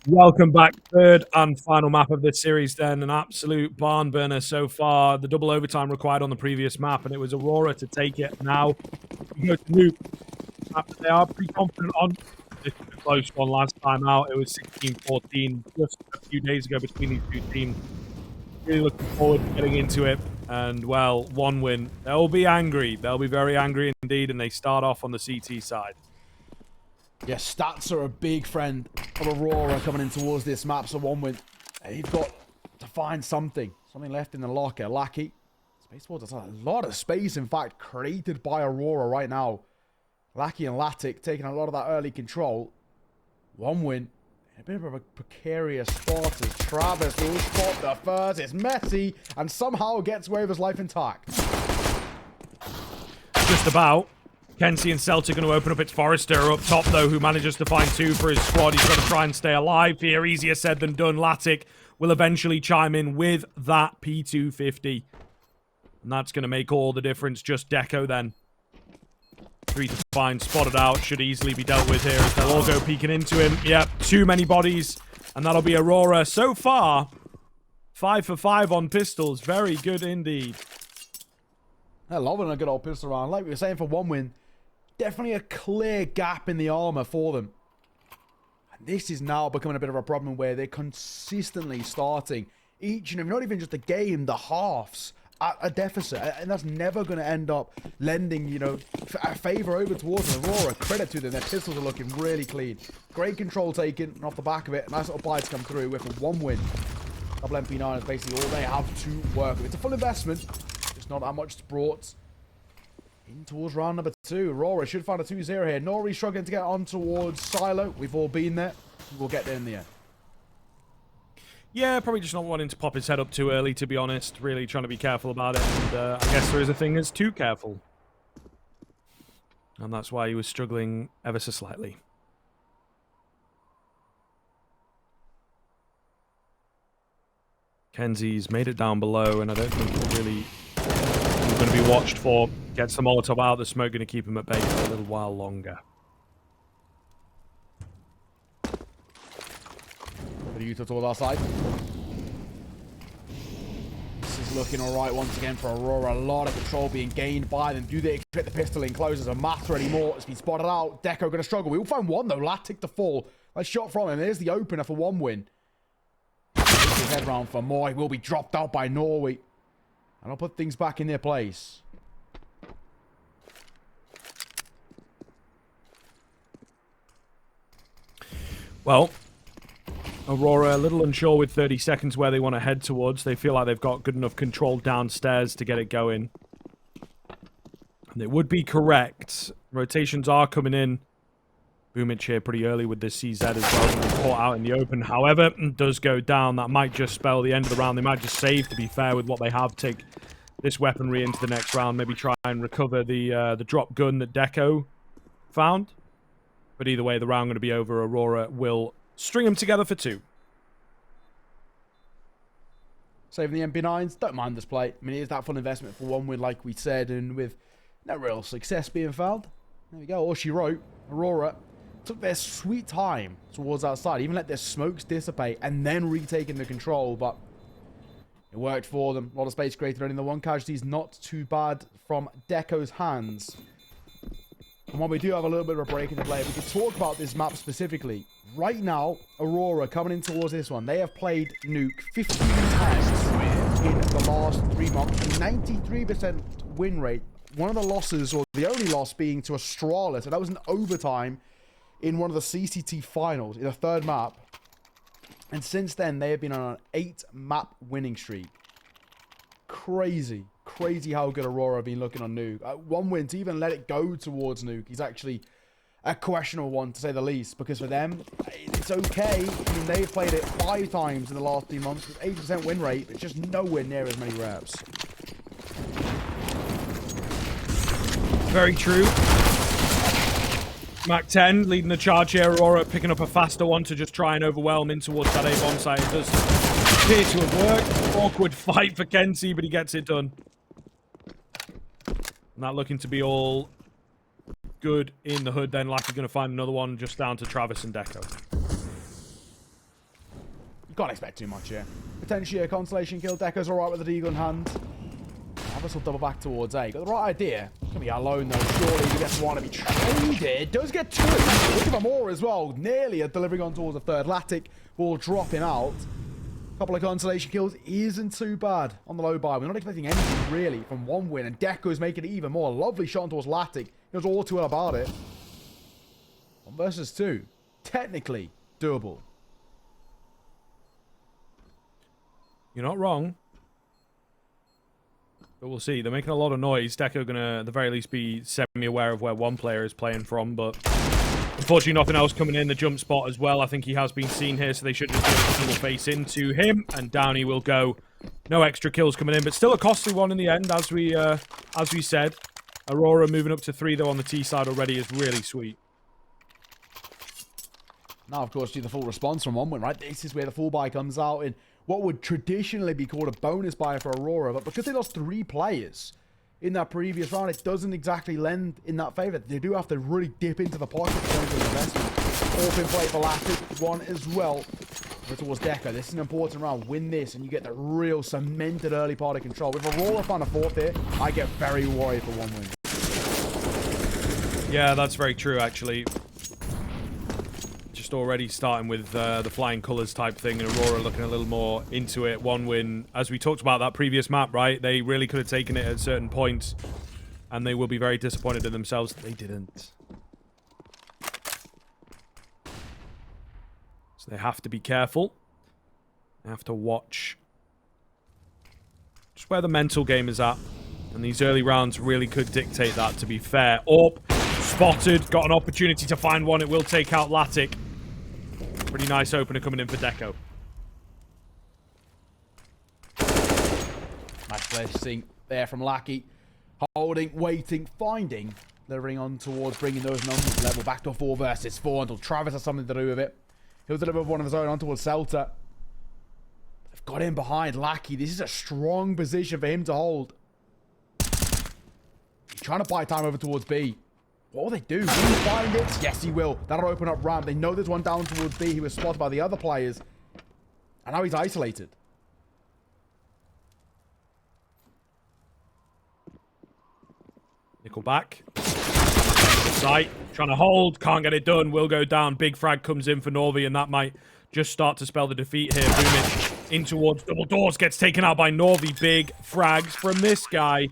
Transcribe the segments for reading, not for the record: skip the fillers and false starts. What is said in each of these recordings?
Welcome back. Third and final map of this series then. An absolute barn burner so far. The double overtime required on the previous map, and it was Aurora to take it. Now, we go to Nuke. They are pretty confident on. This was a close one last time out. It was 16-14 just a few days ago between these two teams. Really looking forward to getting into it. And, well, one win. They'll be angry. They'll be very angry indeed, and they start off on the CT side. Yeah, stats are a big friend of Aurora coming in towards this map. So one win, they've got to find something left in the locker. Lackey, space forward, there's a lot of space, in fact, created by Aurora right now. Lackey and Latic taking a lot of that early control. One win, in a bit of a precarious spot as Travis will spot the first. It's messy and somehow gets away with his life intact. Just about. Kenzie and Celtic going to open up. It's Forrester up top, though, who manages to find two for his squad. He's got to try and stay alive here. Easier said than done. Latic will eventually chime in with that P250. And that's going to make all the difference. Just Deco then. 3 to find, spotted out. Should easily be dealt with here as they'll all go peeking into him. Yep, too many bodies. And that'll be Aurora. So far, 5 for 5 on pistols. Very good indeed. They're loving a good old pistol round. Like we were saying, for one win, definitely a clear gap in the armor for them. And this is now becoming a bit of a problem where they're consistently starting each and every, not even just a game, the halves at a deficit. And that's never going to end up lending, you know, a favor over towards them. Aurora, credit to them. Their pistols are looking really clean. Great control taken, and off the back of it, nice little bites come through with a one win. Double MP9 is basically all they have to work with. It's a full investment. Just not that much brought in towards round number 2. Aurora should find a 2-0 here. Nori struggling to get on towards Silo. We've all been there. We'll get there in the end. Yeah, probably just not wanting to pop his head up too early, to be honest. Really trying to be careful about it. And I guess there is a thing as too careful. And that's why he was struggling ever so slightly. Kenzie's made it down below, and I don't think he'll really going to be watched for. Gets the Molotov out. The smoke going to keep him at bay for a little while longer. What are you towards our side? This is looking alright once again for Aurora. A lot of control being gained by them. Do they expect the pistol in close? Doesn't matter anymore. It's been spotted out. Deco going to struggle. We will find one though. Latic to fall. Nice shot from him. There's the opener for one win. His head round for more. He will be dropped out by Norway. And I'll put things back in their place. Well, Aurora a little unsure with 30 seconds where they want to head towards. They feel like they've got good enough control downstairs to get it going. And it would be correct. Rotations are coming in. Boomich here pretty early with this CZ as well. Caught out in the open. However, it does go down. That might just spell the end of the round. They might just save, to be fair, with what they have. Take this weaponry into the next round. Maybe try and recover the drop gun that Deco found. But either way, the round going to be over. Aurora will string them together for 2. Saving the MP9s. Don't mind this play. I mean, it is that full investment for one win, like we said, and with no real success being found. There we go. All she wrote. Aurora took their sweet time towards outside, even let their smokes dissipate, and then retaking the control, but it worked for them. A lot of space created, only the one casualty is not too bad from Deco's hands. And while we do have a little bit of a break in the play, we can talk about this map specifically. Right now, Aurora coming in towards this one. They have played Nuke 15 times in the last 3 months, a 93% win rate. One of the losses, or the only loss, being to Astralis, and that was an overtime in one of the CCT finals, in a third map. And since then, they have been on an 8-map winning streak. Crazy. Crazy how good Aurora have been looking on Nuke. One win to even let it go towards Nuke is actually a questionable one, to say the least. Because for them, it's okay. I mean, they've played it 5 times in the last 3 months with 80% win rate. It's just nowhere near as many reps. Very true. Mac 10 leading the charge here. Aurora picking up a faster one to just try and overwhelm in towards that A-bomb site. It does appear to have worked. Awkward fight for Kenzie, but he gets it done. Not looking to be all good in the hood then. Like, he's going to find another one just down to Travis and Deco. You can't expect too much here. Potentially a consolation kill. Deco's alright with the deagle in hand. Abbas will double back towards A. Got the right idea. Gonna be alone though. Surely he gets one to be traded. Does get two. Look at Aurora as well. Nearly a delivering on towards the third. Latic ball dropping out. Couple of consolation kills isn't too bad on the low buy. We're not expecting anything really from one win, and Deco's making it even more. Lovely shot towards Latic. He knows all too well about it. 1 versus 2. Technically doable. You're not wrong. But we'll see. They're making a lot of noise. Deco gonna, at the very least, be semi-aware of where one player is playing from, but unfortunately nothing else coming in the jump spot as well. I think he has been seen here, so they should just do a single face into him, and down he will go. No extra kills coming in, but still a costly one in the end, as we said. Aurora moving up to 3, though, on the T side already is really sweet. Now, of course, do the full response from one win, right? This is where the full buy comes out in what would traditionally be called a bonus buy for Aurora, but because they lost 3 players in that previous round, it doesn't exactly lend in that favor. They do have to really dip into the pocket in terms of investment. Open play for Latic, 1 as well. Over towards Deco. This is an important round. Win this, and you get the real cemented early part of control. If Aurora find a 4th here, I get very worried for 1 win. Yeah, that's very true, actually. Just already starting with the flying colours type thing, and Aurora looking a little more into it. 1 win, as we talked about that previous map, right? They really could have taken it at certain points, and they will be very disappointed in themselves that they didn't. So they have to be careful. They have to watch just where the mental game is at. And these early rounds really could dictate that, to be fair. Orp, spotted, got an opportunity to find one. It will take out Latic. Pretty nice opener coming in for Deco. Nice placing there from Lackey. Holding, waiting, finding. Delivering on towards bringing those numbers level back to 4 versus 4 until Travis has something to do with it. He'll deliver one of his own on towards Celta. They've got him behind Lackey. This is a strong position for him to hold. He's trying to buy time over towards B. What will they do? Will he find it? Yes, he will. That'll open up ramp. They know there's one down towards B. He was spotted by the other players. And now he's isolated. Nickel back. Sight. Trying to hold. Can't get it done. Will go down. Big frag comes in for Norvi, and that might just start to spell the defeat here. Boomich in towards double doors. Gets taken out by Norvi. Big frags from this guy.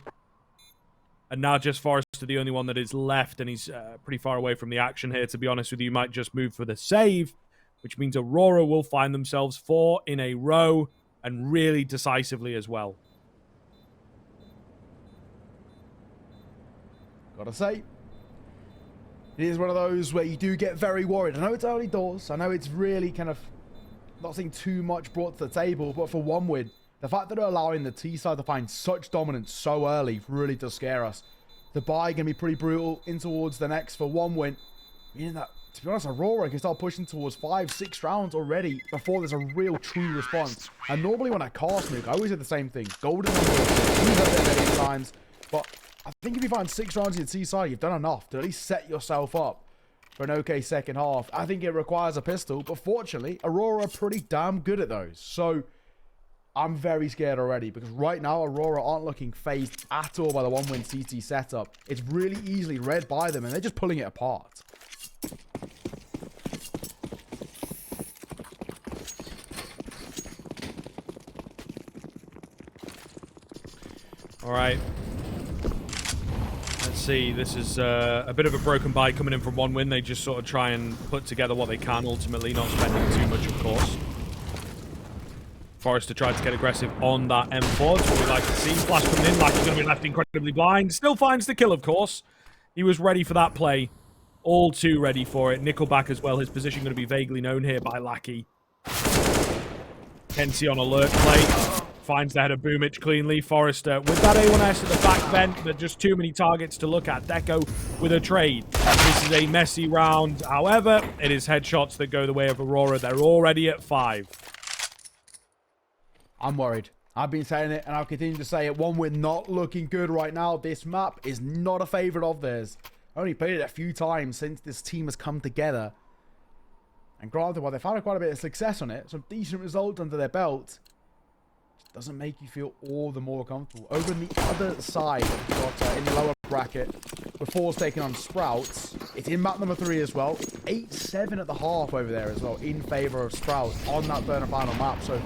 And now just Forrester, the only one that is left, and he's pretty far away from the action here, to be honest with you. Might just move for the save, which means Aurora will find themselves 4 in a row, and really decisively as well. Gotta say, it is one of those where you do get very worried. I know it's early doors. I know it's really kind of not seeing too much brought to the table, but for 1 win, the fact that they're allowing the T side to find such dominance so early really does scare us. The buy can be pretty brutal in towards the next for 1 win. Meaning that, to be honest, Aurora can start pushing towards 5-6 rounds already before there's a real true response. And normally when I cast Nuke, I always say the same thing. Golden use up there many times. But I think if you find 6 rounds in the T side, you've done enough to at least set yourself up for an okay second half. I think it requires a pistol, but fortunately, Aurora are pretty damn good at those. So I'm very scared already, because right now Aurora aren't looking phased at all by the 1-win CT setup. It's really easily read by them, and they're just pulling it apart. All right. Let's see. This is a bit of a broken buy coming in from 1 win. They just sort of try and put together what they can, ultimately, not spending too much, of course. Forrester tried to get aggressive on that M4. That's what we like to see. Flash coming in, like he's going to be left incredibly blind. Still finds the kill, of course. He was ready for that play. All too ready for it. Nickelback as well. His position going to be vaguely known here by Lackey. Kenzie on alert play. Finds the head of Boomich cleanly. Forrester with that A1S at the back vent, but just too many targets to look at. Deco with a trade. This is a messy round. However, it is headshots that go the way of Aurora. They're already at 5. I'm worried. I've been saying it, and I'll continue to say it. 1 win not looking good right now. This map is not a favorite of theirs. I only played it a few times since this team has come together. And granted, while they've had quite a bit of success on it, some decent results under their belt, just doesn't make you feel all the more comfortable. Over on the other side, we've got in the lower bracket, with Force taking on Sprouts. It's in map number 3 as well. 8-7 at the half over there as well, in favor of Sprouts on that third and final map. So,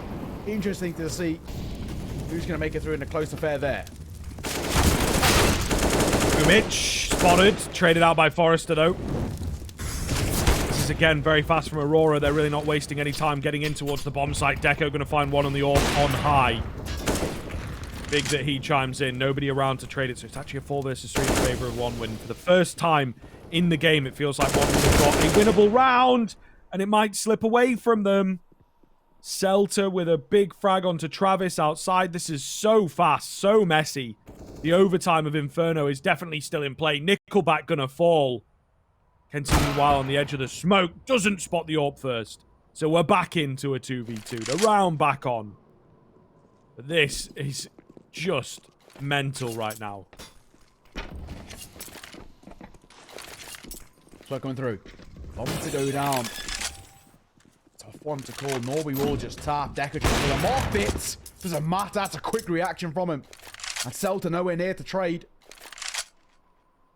interesting to see who's going to make it through in a close affair there. Umich spotted, traded out by Forrester though. This is again very fast from Aurora. They're really not wasting any time getting in towards the bomb site. Deco going to find one on the orb on high. Big that he chimes in. Nobody around to trade it, so it's actually a 4 versus 3 in favor of one win. For the first time in the game, it feels like one win has got a winnable round, and it might slip away from them. Celta with a big frag onto Travis outside. This is so fast, so messy. The overtime of Inferno is definitely still in play. Nickelback gonna fall. Kenton, meanwhile, on the edge of the smoke, doesn't spot the AWP first. So we're back into a 2v2. The round back on. But this is just mental right now. So coming through. Bomb to go down. Tough one to call. Norby will just tap. Decker just with him off it. Doesn't matter. That's a quick reaction from him. And Celta nowhere near to trade.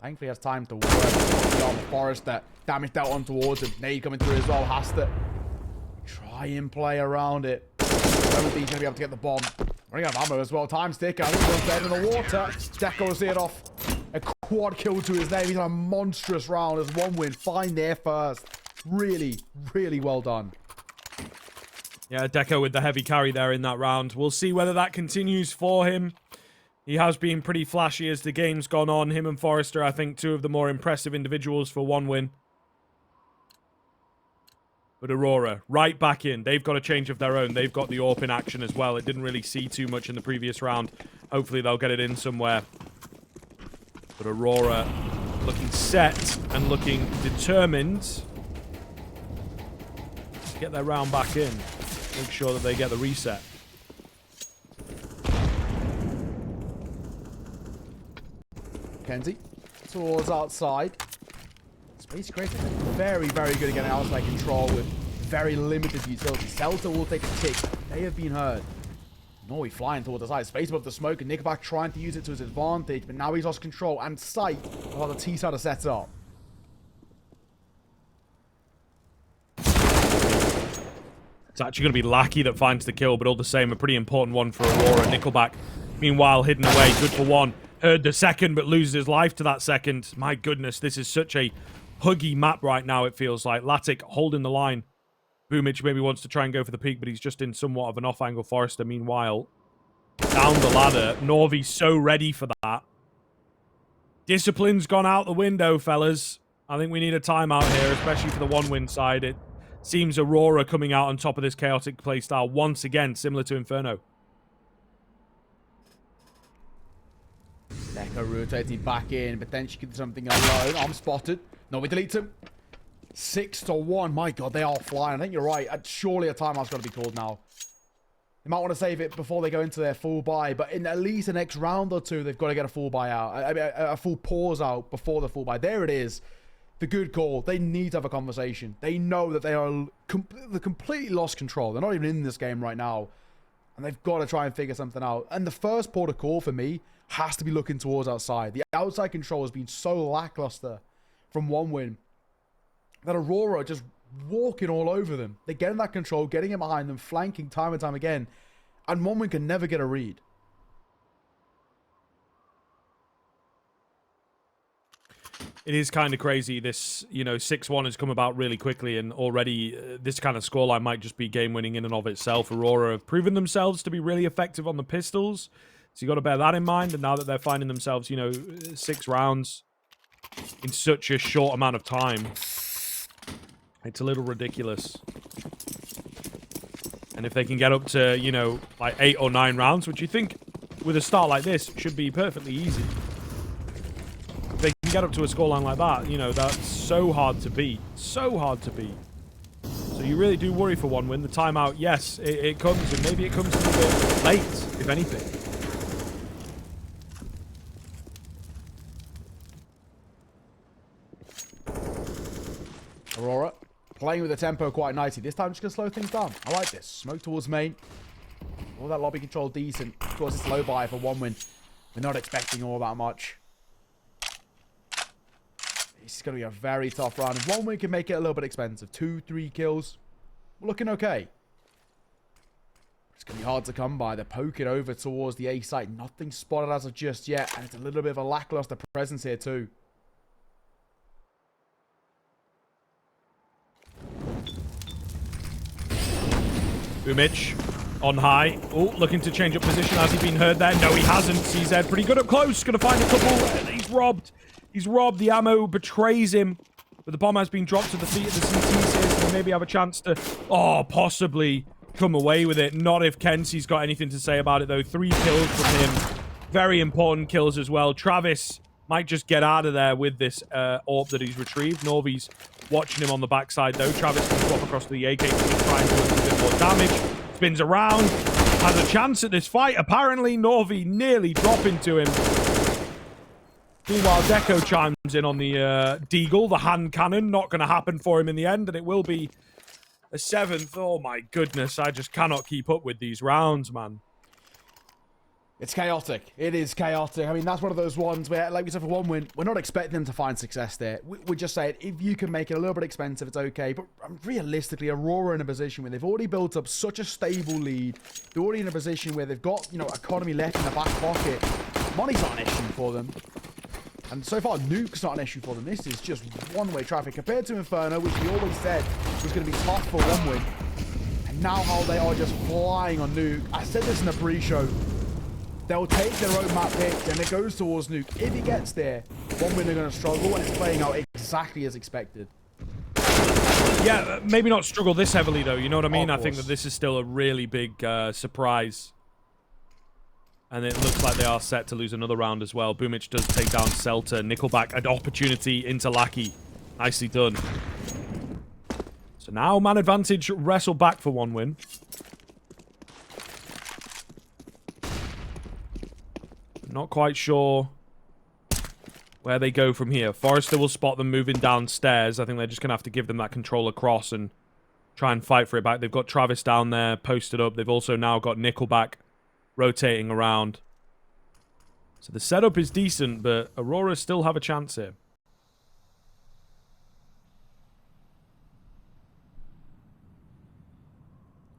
Thankfully, he has time to work on the Forest that damage dealt on towards him. Nade coming through as well. Has to try and play around it. I don't think he's going to be able to get the bomb. Running out of ammo as well. Time's ticking. I think he's dead in the water. Deco will see it off. A quad kill to his name. He's on a monstrous round as one win. Fine there first. Really, really well done. Yeah, Deco with the heavy carry there in that round. We'll see whether that continues for him. He has been pretty flashy as the game's gone on. Him and Forrester, I think, 2 of the more impressive individuals for one win. But Aurora, right back in. They've got a change of their own. They've got the AWP in action as well. It didn't really see too much in the previous round. Hopefully they'll get it in somewhere. But Aurora looking set and looking determined to get their round back in. Make sure that they get the reset. Kenzie towards outside. Space Creator very, very good at getting outside control with very limited utility. Celta will take a tick. They have been heard. Norby flying towards the side. Space above the smoke, and Nickelback trying to use it to his advantage, but now he's lost control and sight of how the T-side are set up. It's actually going to be Lackey that finds the kill, but all the same, a pretty important one for Aurora. Nickelback, meanwhile, hidden away. Good for one. Heard the second, but loses his life to that second. My goodness, this is such a huggy map right now, it feels like. Latic holding the line. Boomich maybe wants to try and go for the peak, but he's just in somewhat of an off-angle. Forrester, meanwhile, down the ladder. Norvy's so ready for that. Discipline's gone out the window, fellas. I think we need a timeout here, especially for the one-win side. It seems Aurora coming out on top of this chaotic playstyle once again, similar to Inferno. Deco rotating back in, but then she could do something alone. I'm spotted. No, we delete him. 6-1. My God, they are flying. I think you're right. Surely a timeout's got to be called now. They might want to save it before they go into their full buy, but in at least the next round or two, they've got to get a full buy out. I mean, a full pause out before the full buy. There it is. The good call. They need to have a conversation. They know that they are completely lost control. They're not even in this game right now. And they've got to try and figure something out. And the first port of call for me has to be looking towards outside. The outside control has been so lackluster from one win that Aurora are just walking all over them. They're getting that control, getting it behind them, flanking time and time again. And one win can never get a read. It is kind of crazy. This, 6-1 has come about really quickly, and already this kind of scoreline might just be game-winning in and of itself. Aurora have proven themselves to be really effective on the pistols, so you got to bear that in mind. And now that they're finding themselves, 6 rounds in such a short amount of time, it's a little ridiculous. And if they can get up to, like 8 or 9 rounds, which you think with a start like this should be perfectly easy. If they can get up to a scoreline like that, that's so hard to beat. So hard to beat. So you really do worry for one win. The timeout, yes, it comes, and maybe it comes a little bit late, if anything. Aurora playing with the tempo quite nicely. This time, just going to slow things down. I like this. Smoke towards main. All that lobby control decent. Of course, it's low buy for 1 win. We're not expecting all that much. It's going to be a very tough round. If 1 win can make it a little bit expensive. 2-3 kills. We're looking okay. It's going to be hard to come by. They're poking over towards the A site. Nothing spotted as of just yet. And it's a little bit of a lackluster presence here too. Boomich on high. Oh, looking to change up position. Has he been heard there? No, he hasn't. CZ pretty good up close. Going to find a couple. He's robbed. He's robbed. The ammo betrays him. But the bomb has been dropped to the feet of the CT. So maybe have a chance to, possibly come away with it. Not if Kenzie's got anything to say about it, though. 3 kills from him. Very important kills as well. Travis might just get out of there with this AWP that he's retrieved. Norvy's watching him on the backside, though. Travis can swap across to the AK to try and do a little bit more damage. Spins around. Has a chance at this fight. Apparently, Norvy nearly dropping to him. Meanwhile, Deco chimes in on the Deagle, the hand cannon. Not going to happen for him in the end, and it will be a 7th. Oh, my goodness. I just cannot keep up with these rounds, man. It's chaotic. It is chaotic. I mean, that's one of those ones where, like we said, for 1 win, we're not expecting them to find success there. We're just saying, if you can make it a little bit expensive, it's okay. But realistically, Aurora in a position where they've already built up such a stable lead. They're already in a position where they've got, economy left in the back pocket. Money's not an issue for them. And so far, Nuke's not an issue for them. This is just one-way traffic. Compared to Inferno, which we always said was going to be tough for 1 win. And now how they are just flying on Nuke. I said this in the pre-show. They'll take their own map pick, and it goes towards Nuke. If he gets there, 1 win are going to struggle, and it's playing out exactly as expected. Yeah, maybe not struggle this heavily, though. You know what I mean? I think that this is still a really big surprise. And it looks like they are set to lose another round as well. Boomich does take down Celta. Nickelback, an opportunity into Lackey. Nicely done. So now man advantage wrestle back for 1 win. Not quite sure where they go from here. Forrester will spot them moving downstairs. I think they're just going to have to give them that control across and try and fight for it back. They've got Travis down there posted up. They've also now got Nickelback rotating around. So the setup is decent, but Aurora still have a chance here.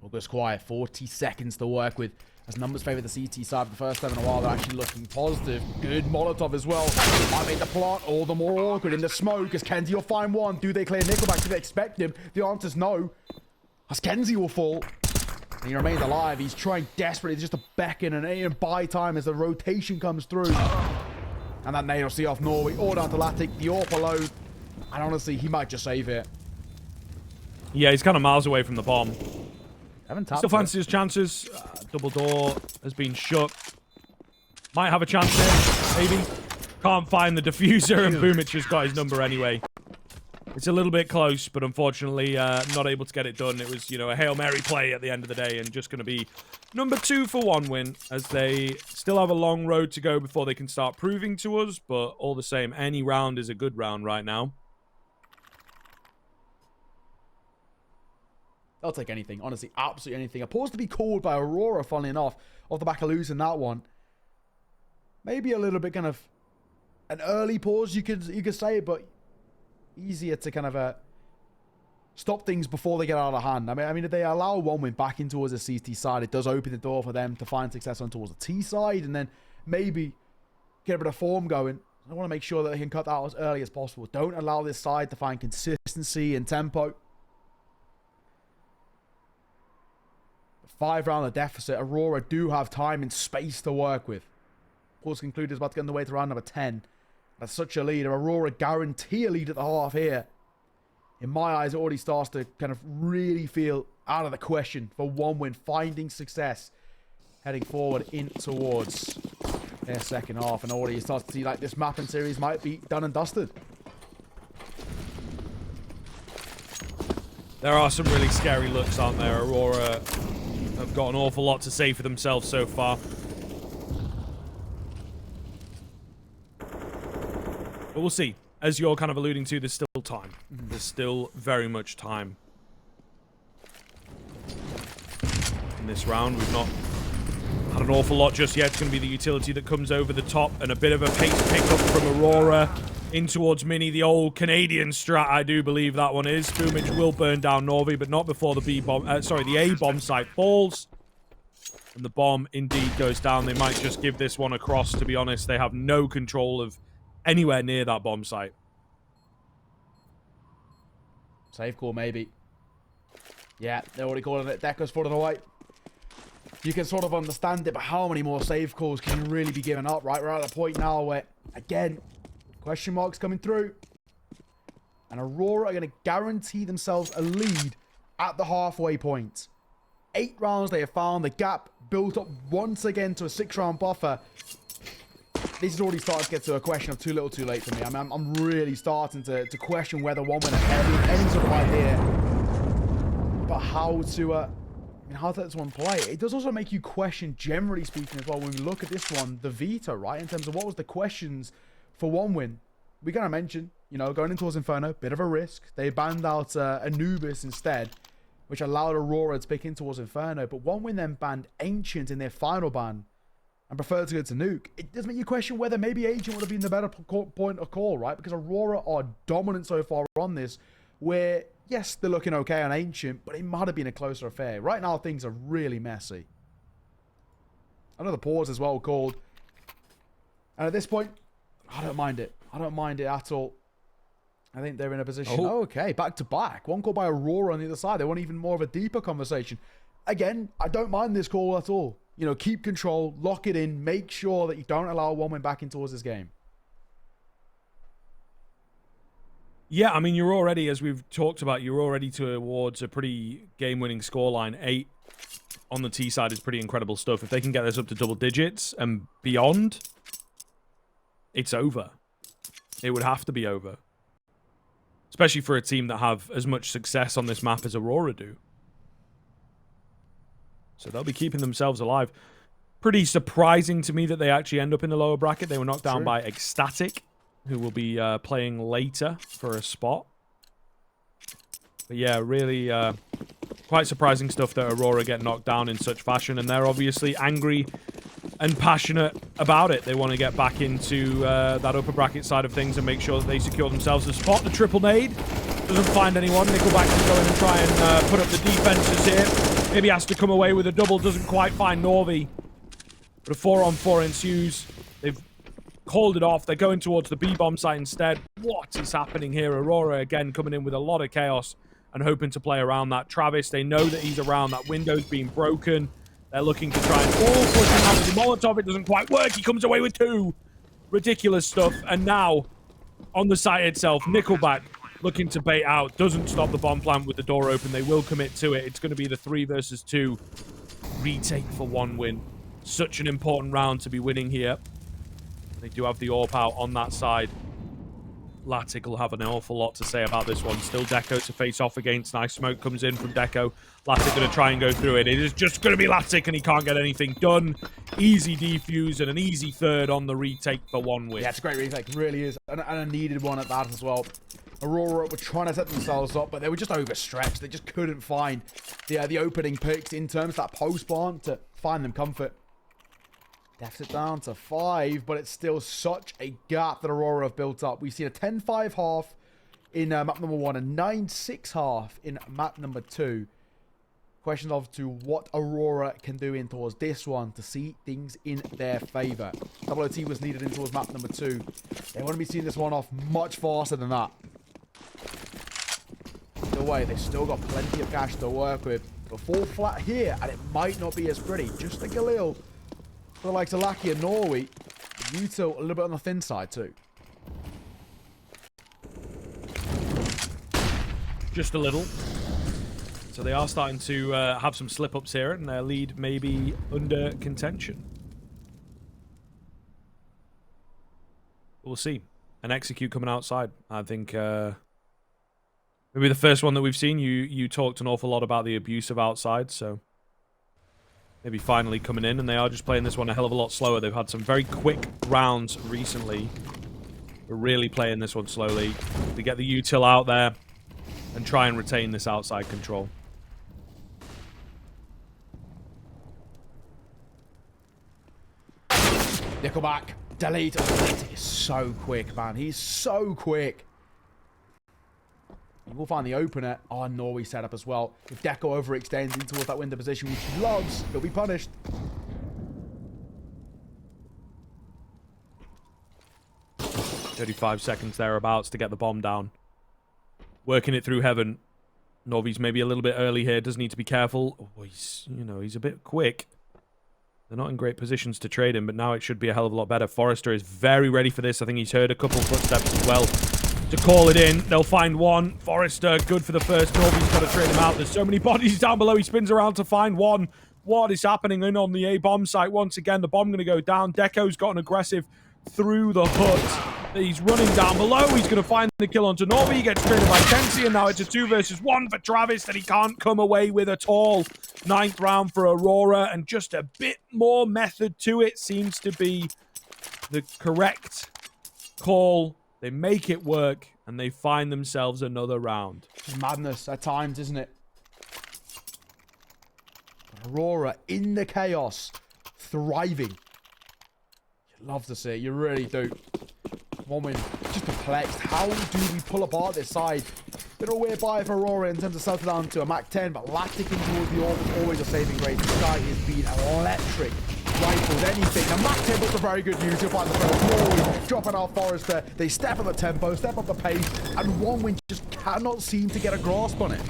August quiet, 40 seconds to work with. As numbers favour the CT side for the first time in a while, they're actually looking positive. Good Molotov as well. I made the plot all the more awkward in the smoke as Kenzie will find one. Do they clear Nickelback? Do they expect him? The answer's no. As Kenzie will fall. And he remains alive. He's trying desperately just to beckon and buy time as the rotation comes through. And that nade will see off Norway. All down to Latic. The AWP alone. And honestly, he might just save it. Yeah, he's kind of miles away from the bomb. Still fancies his chances. Double door has been shut. Might have a chance here, maybe. Can't find the diffuser, and Boomich has got his number anyway. It's a little bit close, but unfortunately not able to get it done. It was, a Hail Mary play at the end of the day, and just going to be number 2 for 1 win, as they still have a long road to go before they can start proving to us, but all the same, any round is a good round right now. They'll take anything, honestly, absolutely anything. A pause to be called by Aurora, funnily enough, off the back of losing that one. Maybe a little bit kind of an early pause, you could say, but easier to kind of stop things before they get out of hand. I mean, if they allow 1 win back in towards the CT side, it does open the door for them to find success on towards the T side, and then maybe get a bit of form going. I want to make sure that they can cut that out as early as possible. Don't allow this side to find consistency and tempo. 5 round of deficit. Aurora do have time and space to work with. Pause concluded is about to get on the way to round number 10. That's such a lead. Aurora guarantee a lead at the half here. In my eyes, it already starts to kind of really feel out of the question for 1 win. Finding success. Heading forward in towards their second half. And already starts to see like this mapping series might be done and dusted. There are some really scary looks, aren't there? Aurora have got an awful lot to say for themselves so far. But we'll see. as you're kind of alluding to, there's still time. There's still very much time. In this round, we've not had an awful lot just yet. It's going to be the utility that comes over the top, and a bit of a pace pickup from Aurora in towards Mini, the old Canadian strat, I do believe that one is. Boomage will burn down Norvi, but not before the the A bomb site falls. And the bomb indeed goes down. They might just give this one across, to be honest. They have no control of anywhere near that bomb site. Safe call, maybe. Yeah, they're already calling it. Deco's falling away. You can sort of understand it, but how many more save calls can you really be giving up, right? We're at the point now where, again, question marks coming through. And Aurora are going to guarantee themselves a lead at the halfway point. 8 rounds they have found. The gap built up once again to a 6-round buffer. This is already starting to get to a question of too little too late for me. I mean, I'm really starting to question whether one win ahead, any sort of idea. But how to let this one play. It does also make you question, generally speaking, as well, when we look at this one, the veto, right? In terms of what was the questions for one win. We're going to mention, you know, going in towards Inferno, bit of a risk. They banned out Anubis instead, which allowed Aurora to pick in towards Inferno. But one win then banned Ancient in their final ban and preferred to go to Nuke. It does make you question whether maybe Ancient would have been the better point of call, right? Because Aurora are dominant so far on this, where, yes, they're looking okay on Ancient, but it might have been a closer affair. Right now, things are really messy. Another pause as well called. And at this point, I don't mind it. I don't mind it at all. I think they're in a position. Oh, okay, back to back. One call by Aurora on the other side. They want even more of a deeper conversation. Again, I don't mind this call at all. You know, keep control, lock it in, make sure that you don't allow one win back in towards this game. Yeah, I mean, you're already, as we've talked about, you're already towards a pretty game-winning scoreline. 8 on the T side is pretty incredible stuff. If they can get this up to double digits and beyond, it's over. It would have to be over. Especially for a team that have as much success on this map as Aurora do. So they'll be keeping themselves alive. Pretty surprising to me that they actually end up in the lower bracket. They were knocked down by Ecstatic, who will be playing later for a spot. But yeah, really quite surprising stuff that Aurora get knocked down in such fashion. And they're obviously angry and passionate about it. They want to get back into that upper bracket side of things and make sure that they secure themselves a spot. The triple nade doesn't find anyone. Nickelback can go in and try and put up the defenses here. Maybe has to come away with a double. Doesn't quite find Norvi. But a 4-on-4 ensues. They've called it off. They're going towards the B-bomb site instead. What is happening here? Aurora, again, coming in with a lot of chaos and hoping to play around that. Travis, they know that he's around. That window's being broken. They're looking to try and push him out with the Molotov. It doesn't quite work. He comes away with 2. Ridiculous stuff. And now, on the site itself, Nickelback looking to bait out. Doesn't stop the bomb plant with the door open. They will commit to it. It's going to be the 3 versus 2 retake for 1 win. Such an important round to be winning here. They do have the AWP out on that side. Latic will have an awful lot to say about this one. Still Deco to face off against. Nice smoke comes in from Deco. Latic going to try and go through it. It is just going to be Latic and he can't get anything done. Easy defuse and an easy 3rd on the retake for 1 win. Yeah, it's a great retake. It really is. And a needed one at that as well. Aurora were trying to set themselves up, but they were just overstretched. They just couldn't find the opening picks in terms of that post plant to find them comfort. Deficit down to 5, but it's still such a gap that Aurora have built up. We've seen a 10-5 half in map number 1, a 9-6 half in map number 2. Questions of to what Aurora can do in towards this one to see things in their favor. WOT was needed in towards map number 2. They want to be seeing this one off much faster than that. Either way, they've still got plenty of cash to work with. Before flat here, and it might not be as pretty. Just a Galil. For the likes of Lackey and Norway, Util a little bit on the thin side too. Just a little. So they are starting to have some slip-ups here, and their lead may be under contention. We'll see. An execute coming outside. I think maybe the first one that we've seen. You talked an awful lot about the abuse of outside, so maybe finally coming in, and they are just playing this one a hell of a lot slower. They've had some very quick rounds recently. We're really playing this one slowly. To get the util out there and try and retain this outside control. Nickelback. Delete. Oh, he's so quick, man. He's so quick. We'll find the opener. Oh, Norway setup as well. If Deco overextends in towards that window position, which he loves, he'll be punished. "35 seconds thereabouts to get the bomb down. Working it through heaven. Norvy's maybe a little bit early here. Does need to be careful. Oh, he's a bit quick. They're not in great positions to trade him, but now it should be a hell of a lot better. Forrester is very ready for this. I think he's heard a couple footsteps as well to call it in. They'll find one. Forrester, good for the first. Norby's got to trade him out. There's so many bodies down below. He spins around to find one. What is happening in on the A bomb site? Once again, the bomb going to go down. Deco's got an aggressive through the hut. He's running down below. He's going to find the kill onto Norby. He gets traded by Kenzie, and now it's a 2 versus 1 for Travis that he can't come away with at all. 9th round for Aurora, and just a bit more method to it seems to be the correct call. They make it work, and they find themselves another round. It's madness at times, isn't it? Aurora in the chaos, thriving. You love to see it. You really do. One win, just perplexed. How do we pull apart this side? Bit of a weird buy for Aurora in terms of settle down to a Mac 10, but Lactic in towards the orb is always a saving grace. This guy is being electric. Rifles, anything. And Mac 10 looks a very good news. You'll find the first Norway dropping out Forrester. They step up the tempo, step up the pace, and One Win just cannot seem to get a grasp on it.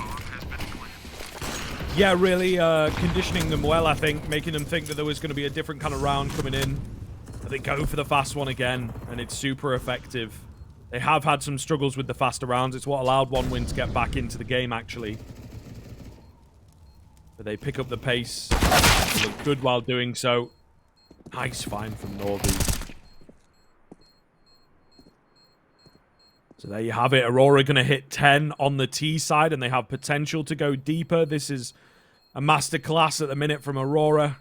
Yeah, really conditioning them well, I think, making them think that there was going to be a different kind of round coming in. They go for the fast one again, and it's super effective. They have had some struggles with the faster rounds. It's what allowed One Win to get back into the game, actually. But they pick up the pace. They look good while doing so. Nice find from Norby. So there you have it. Aurora going to hit 10 on the T side, and they have potential to go deeper. This is a masterclass at the minute from Aurora.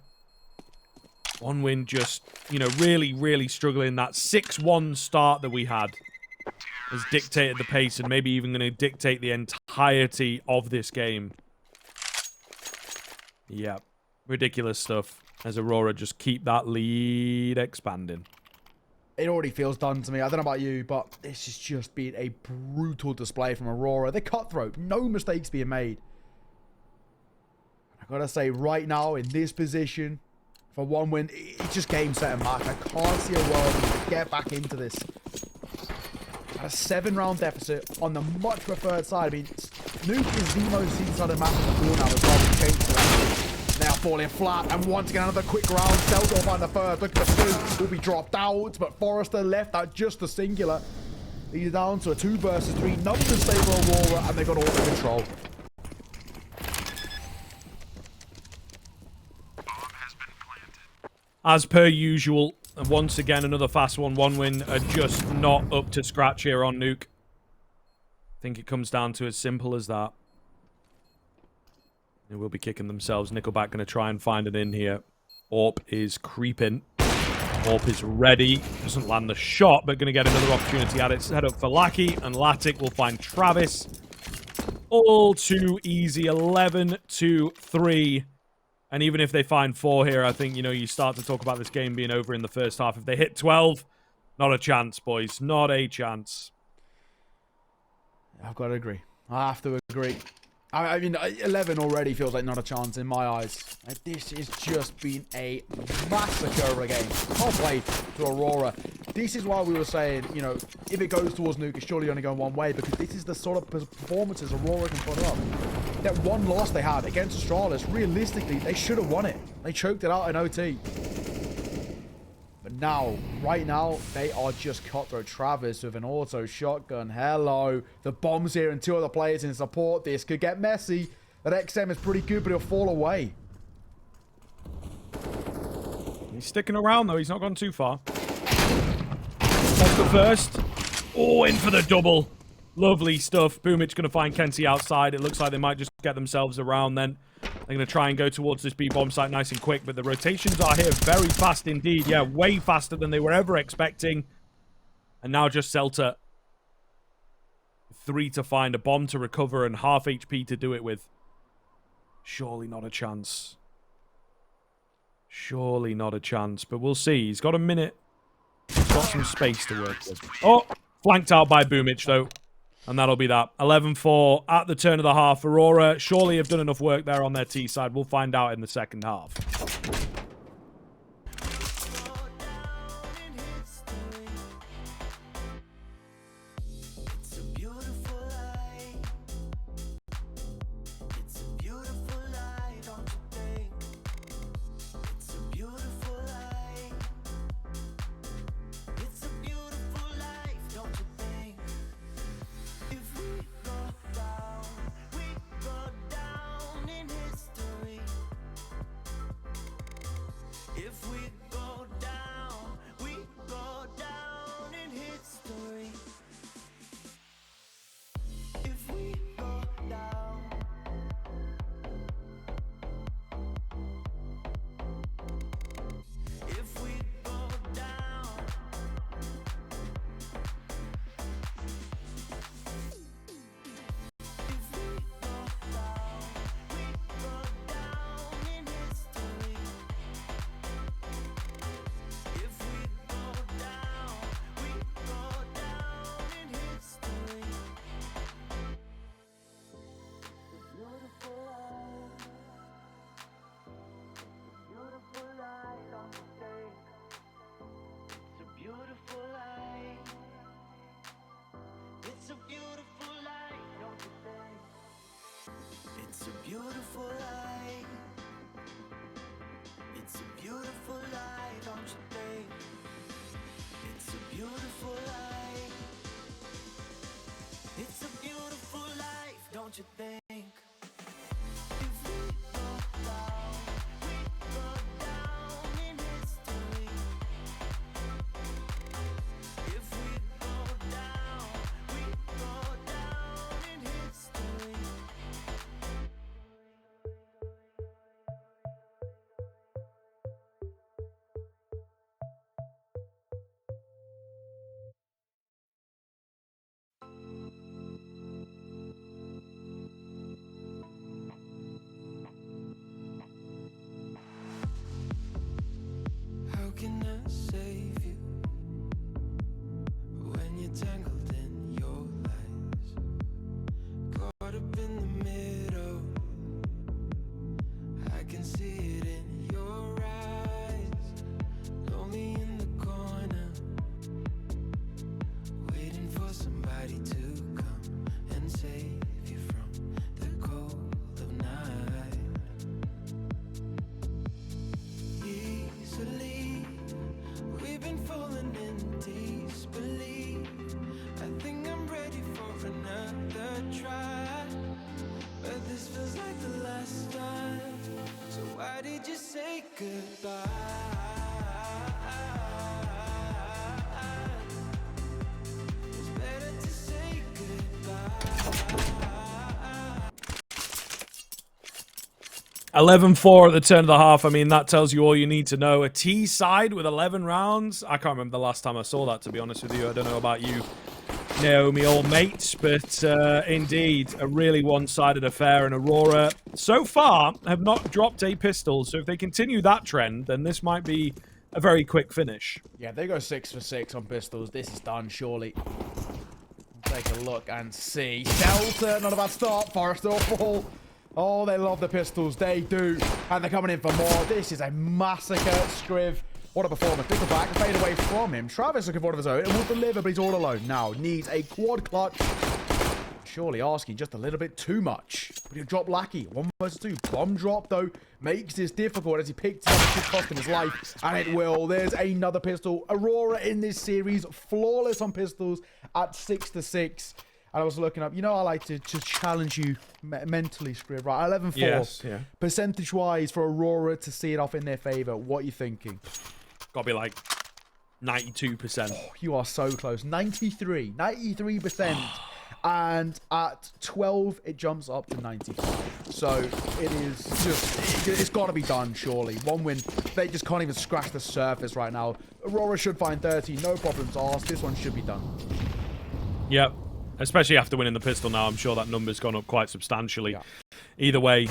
One Win just, really, really struggling. That 6-1 start that we had has dictated the pace and maybe even going to dictate the entirety of this game. Yeah, ridiculous stuff as Aurora just keep that lead expanding. It already feels done to me. I don't know about you, but this has just been a brutal display from Aurora. They're cutthroat. No mistakes being made. I gotta say, right now, in this position, for One Win, it's just game, set, and match. I can't see a world we can get back into this. A 7-round deficit on the much preferred side. I mean, Nuke is the most seed-sided map in the pool now as well. We changed to that. Now falling flat, and once again, another quick round. Zelda will find the first. Look at the 2. Will be dropped out, but Forrester left out just the singular. He's down to a 2 versus 3. Numbers favor Aurora, and they got all the control. As per usual, and once again, another fast one. One Win are just not up to scratch here on Nuke. I think it comes down to as simple as that. They will be kicking themselves. Nickelback going to try and find it in here. Orp is creeping. Orp is ready. Doesn't land the shot, but going to get another opportunity at it. Set up for Lackey, and Latic will find Travis. All too easy. 11-3. And even if they find 4 here, I think, you start to talk about this game being over in the first half. If they hit 12, not a chance, boys. Not a chance. I've got to agree. I have to agree. I mean, 11 already feels like not a chance in my eyes. This has just been a massacre of a game. Well played to Aurora. This is why we were saying, if it goes towards Nuke, it's surely only going one way, because this is the sort of performances Aurora can put up. That one loss they had against Astralis, realistically, they should have won it. They choked it out in OT. But now, right now, they are just cutthroat. Travis with an auto shotgun. Hello. The bombs here and 2 other players in support. This could get messy. That XM is pretty good, but he'll fall away. He's sticking around, though. He's not gone too far. That's the first. Oh, in for the double. Lovely stuff. Boomich going to find Kenzie outside. It looks like they might just get themselves around then. They're going to try and go towards this B-bomb site nice and quick, but the rotations are here very fast indeed. Yeah, way faster than they were ever expecting. And now just Celta. 3 to find, a bomb to recover, and half HP to do it with. Surely not a chance. Surely not a chance, but we'll see. He's got a minute. He's got some space to work with. Oh, flanked out by Boomich, though. And that'll be that. 11-4 at the turn of the half. Aurora surely have done enough work there on their T side. We'll find out in the second half. Don't you think? How can I save you when you're tangled in your lies? Caught up in the middle, I can see it in your eyes. Lonely in the corner, waiting for somebody to come and save you from the cold of night. Easily, we've been falling in disbelief. I think I'm ready for another try, but this feels like the last time. So why did you say goodbye? It's better to say goodbye. 11-4 at the turn of the half. I mean, that tells you all you need to know. A T side with 11 rounds. I can't remember the last time I saw that, to be honest with you. I don't know about you, Naomi, old mate, but indeed, a really one-sided affair. And Aurora, so far, have not dropped a pistol. So if they continue that trend, then this might be a very quick finish. Yeah, they go 6 for 6 on pistols. This is done, surely. Take a look and see. Delta, not a bad start. Forrester fall. Oh, they love the pistols. They do. And they're coming in for more. This is a massacre. Scriv. What a performance. Pistol back. Fade away from him. Travis looking for one of his own. And will deliver, but he's all alone. Now needs a quad clutch. Surely asking just a little bit too much. But he'll drop Lackey. 1 versus 2. Bomb drop, though, makes this difficult as he picked it up. It could cost him his life. And it will. There's another pistol. Aurora in this series. Flawless on pistols at 6 to 6. And I was looking up, you know, I like to just challenge you mentally, Scrib, right? 11-4. Yes, yeah. Percentage-wise for Aurora to see it off in their favor. What are you thinking? Got to be like 92%. Oh, you are so close. 93%. And at 12, it jumps up to 95. So it is just, it's got to be done, surely. One win, they just can't even scratch the surface right now. Aurora should find 30, no problems asked. This one should be done. Yep. Especially after winning the pistol now, I'm sure that number's gone up quite substantially. Yeah. Either way,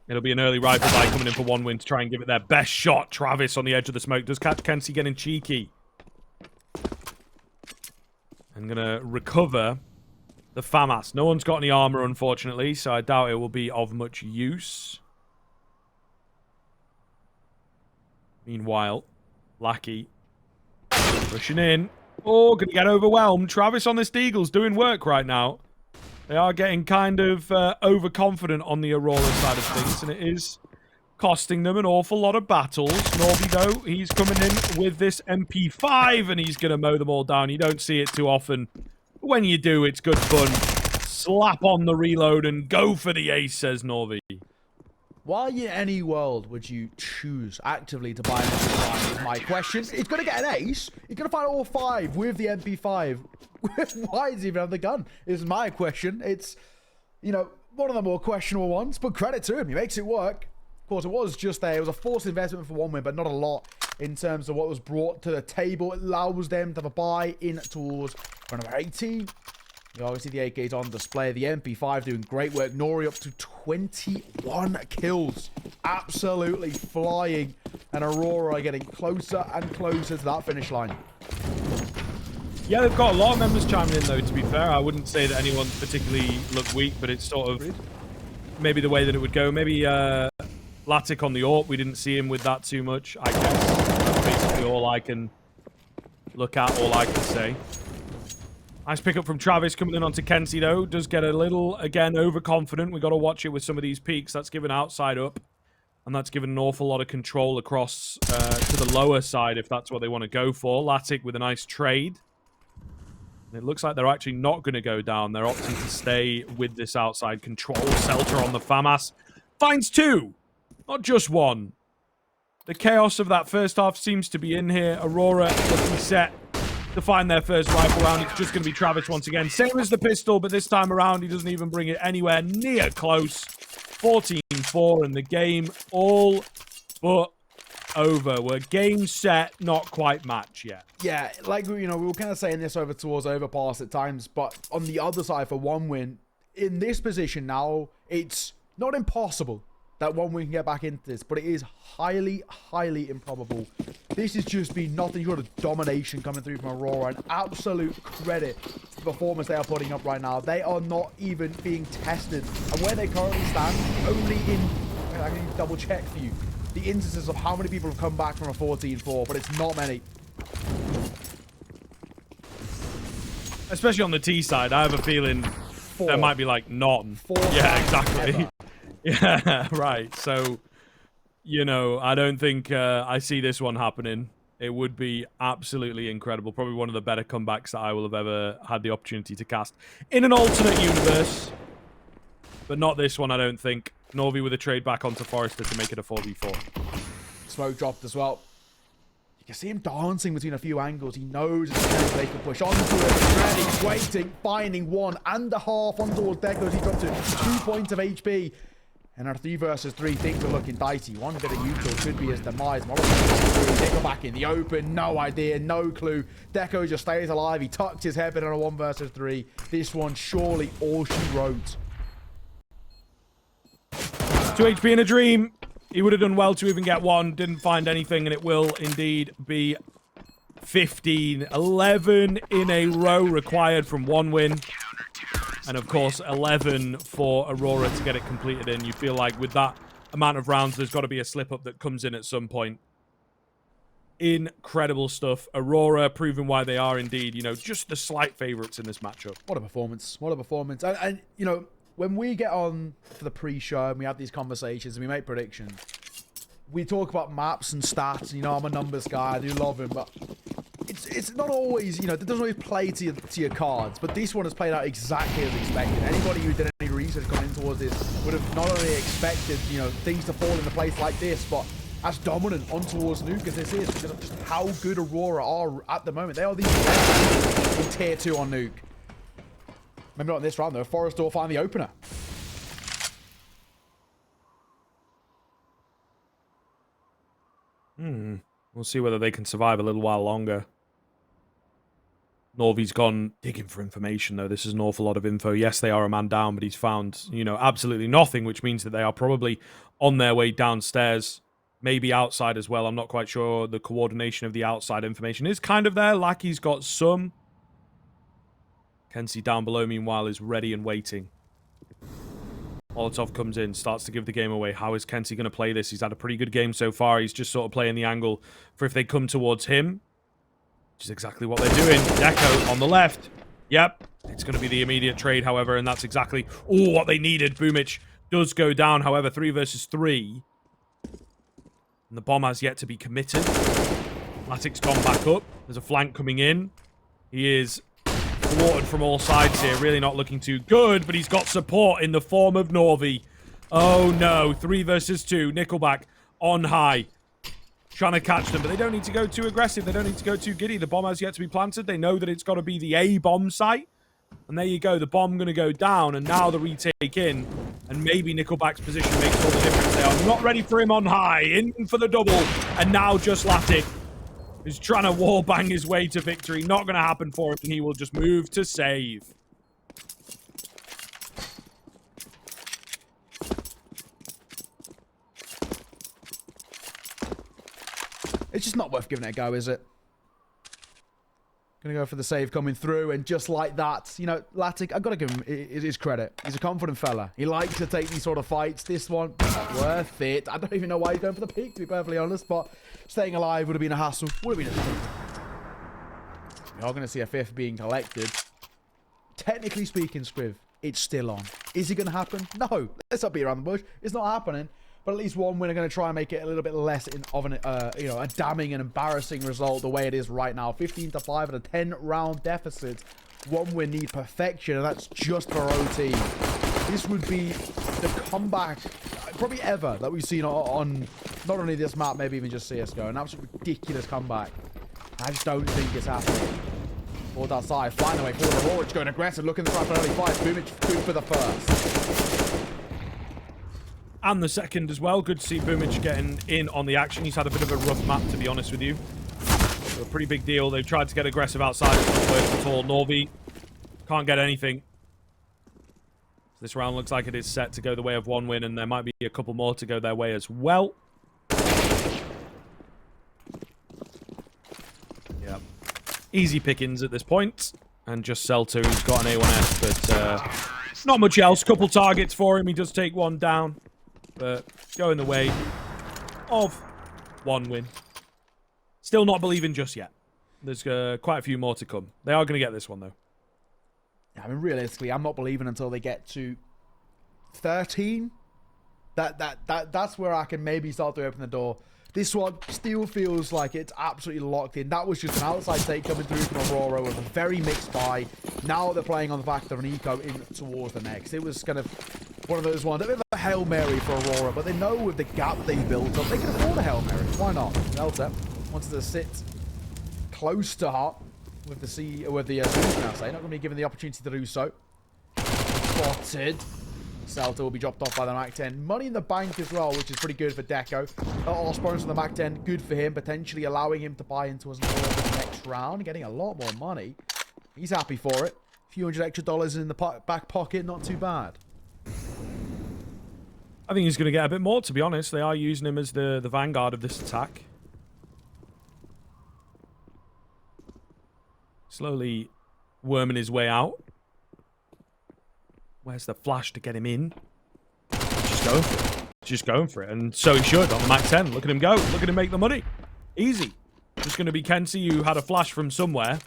it'll be an early rifle buy coming in for 1 win to try and give it their best shot. Travis on the edge of the smoke does catch Kenzie getting cheeky. I'm going to recover the FAMAS. No one's got any armor, unfortunately, so I doubt it will be of much use. Meanwhile, Lackey pushing in. Oh, going to get overwhelmed. Travis on this Deagle's doing work right now. They are getting kind of overconfident on the Aurora side of things, and it is costing them an awful lot of battles. Norby, though, he's coming in with this MP5, and he's going to mow them all down. You don't see it too often. But when you do, it's good fun. Slap on the reload and go for the ace, says Norby. Why in any world would you choose actively to buy an MP5 is my question. He's going to get an ace. He's going to find all 5 with the MP5. Why does he even have the gun? Is my question. It's, you know, one of the more questionable ones, but credit to him. He makes it work. Of course, it was just there. It was a forced investment for 1 win, but not a lot in terms of what was brought to the table. It allows them to have a buy in towards number 18. Obviously, the AK is on display. The MP5 doing great work. Nori up to 21 kills. Absolutely flying. And Aurora getting closer and closer to that finish line. Yeah, they've got a lot of members chiming in, though, to be fair. I wouldn't say that anyone particularly looked weak, but it's sort of maybe the way that it would go. Maybe Latic on the AWP, we didn't see him with that too much, I guess. That's basically all I can look at, all I can say. Nice pick up from Travis coming in onto Kenzie, though. Does get a little, again, overconfident. We've got to watch it with some of these peaks. That's given outside up. And that's given an awful lot of control across to the lower side, if that's what they want to go for. Latic with a nice trade. And it looks like they're actually not going to go down. They're opting to stay with this outside control. Selter on the FAMAS. Finds 2. Not just 1. The chaos of that first half seems to be in here. Aurora looking set to find their first rifle round. It's just going to be Travis once again. Same as the pistol, but this time around, he doesn't even bring it anywhere near close. 14-4 in the game. All but over. We're game set, not quite match yet. Yeah, like, you know, we were kind of saying this over towards overpass at times, but on the other side for 1 win, in this position now, it's not impossible that 1 win can get back into this, but it is highly, highly improbable. This has just been nothing short of domination coming through from Aurora. An absolute credit to the performance they are putting up right now. They are not even being tested. And where they currently stand, only in, I can double check for you, the instances of how many people have come back from a 14-4, but it's not many. Especially on the T side, I have a feeling 4. there might be like none. 4 yeah, exactly. ever. Yeah, right. So, you know, I don't think I see this one happening. It would be absolutely incredible. Probably one of the better comebacks that I will have ever had the opportunity to cast in an alternate universe. But not this one, I don't think. Norby with a trade back onto Forrester to make it a 4v4. Smoke dropped as well. You can see him dancing between a few angles. He knows it's they can push onto it. Ready, waiting, finding 1.5 on towards Deckos. He dropped to 2 points of HP. And our 3 versus 3, things are looking dicey. One bit of neutral could be his demise. Deco back in the open, no idea, no clue. Deco just stays alive. He tucked his head in on a 1 versus 3. This one surely all she wrote. 2 HP in a dream. He would have done well to even get 1. Didn't find anything, and it will indeed be 15. 11 in a row required from 1 win. And of course, 11 for Aurora to get it completed in. You feel like with that amount of rounds, there's got to be a slip-up that comes in at some point. Incredible stuff. Aurora proving why they are indeed, you know, just the slight favorites in this matchup. What a performance. What a performance. And you know, when we get on for the pre-show and we have these conversations and we make predictions, we talk about maps and stats. You know, I'm a numbers guy. I do love him, but it's not always, you know, it doesn't always play to your cards, but this one has played out exactly as expected. Anybody who did any research going in towards this would have not only expected, you know, things to fall into place like this, but as dominant on towards Nuke as this is, because of just how good Aurora are at the moment. They are the best in tier 2 on Nuke. Maybe not in this round, though. Forrester will find the opener. We'll see whether they can survive a little while longer. Norvy's gone digging for information, though. This is an awful lot of info. Yes, they are a man down, but he's found, you know, absolutely nothing, which means that they are probably on their way downstairs. Maybe outside as well. I'm not quite sure the coordination of the outside information is kind of there. Lackey's got some. Kenzie down below, meanwhile, is ready and waiting. Molotov comes in, starts to give the game away. How is Kenzie going to play this? He's had a pretty good game so far. He's just sort of playing the angle for if they come towards him. Which is exactly what they're doing. Deco on the left. Yep. It's going to be the immediate trade, however, and that's exactly what they needed. Boomich does go down, however, 3 versus 3. And the bomb has yet to be committed. Matic's gone back up. There's a flank coming in. He is thwarted from all sides here. Really not looking too good, but he's got support in the form of Norvy. Oh no. 3 versus 2. Nickelback on high. Trying to catch them, but they don't need to go too aggressive. They don't need to go too giddy. The bomb has yet to be planted. They know that it's got to be the A bomb site. And there you go. The bomb going to go down, and now the retake in. And maybe Nickelback's position makes all the difference. They are not ready for him on high. In for the double. And now just Latic is trying to wallbang his way to victory. Not going to happen for him, and he will just move to save. It's just not worth giving it a go, is it? Gonna go for the save coming through, and just like that, you know, Latic, I've got to give him his credit. He's a confident fella. He likes to take these sort of fights. This one, not worth it. I don't even know why he's going for the peak, to be perfectly honest, but staying alive would have been a hassle. Would have been a... We are going to see a 5th being collected. Technically speaking, Scriv, it's still on. Is it going to happen? No. Let's not beat around the bush. It's not happening. But at least one win are going to try and make it a little bit less of an, you know, a damning and embarrassing result the way it is right now. 15-5 at a 10-round deficit. One win need perfection, and that's just for OT. This would be the comeback, probably ever, that we've seen on not only this map, maybe even just CSGO. An absolute ridiculous comeback. I just don't think it's happening. Forward that side, flying away forward. Aurora just going aggressive, looking to try for early fight. Boomich, good for the first. And the second as well. Good to see Boomich getting in on the action. He's had a bit of a rough map, to be honest with you. So a pretty big deal. They've tried to get aggressive outside. It's not worked at all. Norvy can't get anything. This round looks like it is set to go the way of one win, and there might be a couple more to go their way as well. Yep. Easy pickings at this point. And just Celto, who's got an A1S, but not much else. Couple targets for him. He does take one down. But going the way of one win. Still not believing just yet. There's quite a few more to come. They are going to get this one, though. I mean, realistically, I'm not believing until they get to 13. That's where I can maybe start to open the door. This one still feels like it's absolutely locked in. That was just an outside take coming through from Aurora with a very mixed buy. Now they're playing on the back of an eco in towards the next. It was kind of one of those ones, a bit of a Hail Mary for Aurora, but they know with the gap they built up, they can afford a Hail Mary. Why not? Delta wants to sit close to heart with the Zeus now, say. Not going to be given the opportunity to do so. Spotted. Celta will be dropped off by the Mac 10. Money in the bank as well, which is pretty good for Deco. All spawns on the Mac 10, good for him, potentially allowing him to buy into us for the next round, getting a lot more money. He's happy for it. A few $100 extra in the back pocket, not too bad. I think he's going to get a bit more, to be honest. They are using him as the vanguard of this attack. Slowly worming his way out. Where's the flash to get him in? Just going for it. Just going for it. And so he should on the Mac 10. Look at him go. Look at him make the money. Easy. Just going to be Kenzie, who had a flash from somewhere.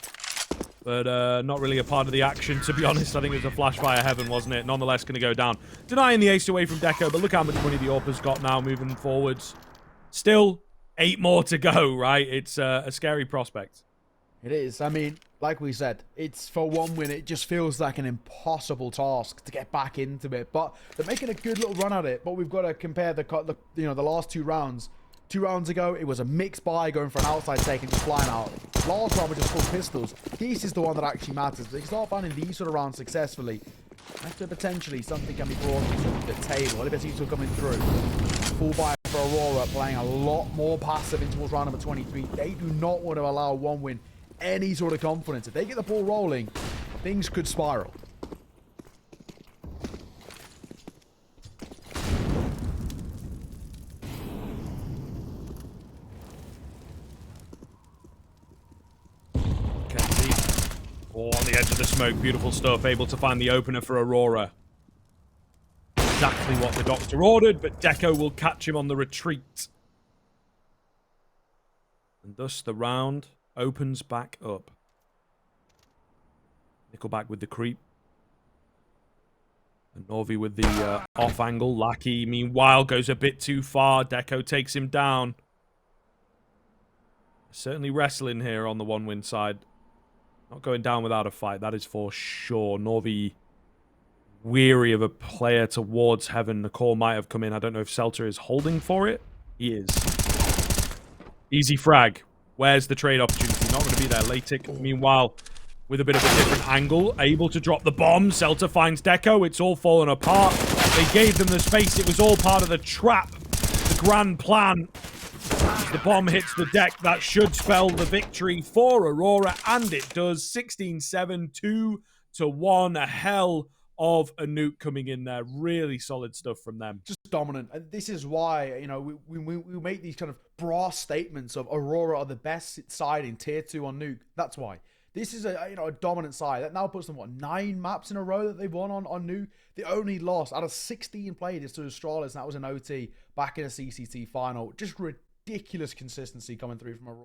But not really a part of the action, to be honest. I think it was a flash via heaven, wasn't it? Nonetheless, going to go down. Denying the ace away from Deco, but look how much money the AWP's got now moving forwards. Still 8 more to go, right? It's a scary prospect. It is. I mean, like we said, it's for one win. It just feels like an impossible task to get back into it. But they're making a good little run at it. But we've got to compare the last 2 rounds 2 rounds ago, it was a mixed buy going for an outside take and just flying out. Last round, we just full pistols. This is the one that actually matters. They start finding these sort of rounds successfully. After potentially something can be brought to the table. A bit of coming through. Full buy for Aurora, playing a lot more passive in towards round number 23. They do not want to allow one win any sort of confidence. If they get the ball rolling, things could spiral. Oh, on the edge of the smoke, beautiful stuff. Able to find the opener for Aurora. Exactly what the doctor ordered, but Deco will catch him on the retreat. And thus the round opens back up. Nickelback with the creep. And Norvi with the off angle. Lackey, meanwhile, goes a bit too far. Deco takes him down. Certainly wrestling here on the one-win side. Not going down without a fight, that is for sure. Norvi weary of a player towards heaven. The call might have come in. I don't know if Celta is holding for it. He is. Easy frag. Where's the trade opportunity? Not going to be there. Latic, meanwhile, with a bit of a different angle, able to drop the bomb. Celta finds Deco. It's all fallen apart. They gave them the space. It was all part of the trap. The grand plan. The bomb hits the deck. That should spell the victory for Aurora, and it does. 16-7, 2-1. A hell of a nuke coming in there. Really solid stuff from them. Just dominant. And this is why, you know, we make these kind of brass statements of Aurora are the best side in tier 2 on nuke. That's why. This is a dominant side. That now puts them, what, 9 maps in a row that they've won on nuke. The only loss out of 16 played is to Astralis, and that was an OT back in a CCT final. Just ridiculous consistency coming through from Aurora.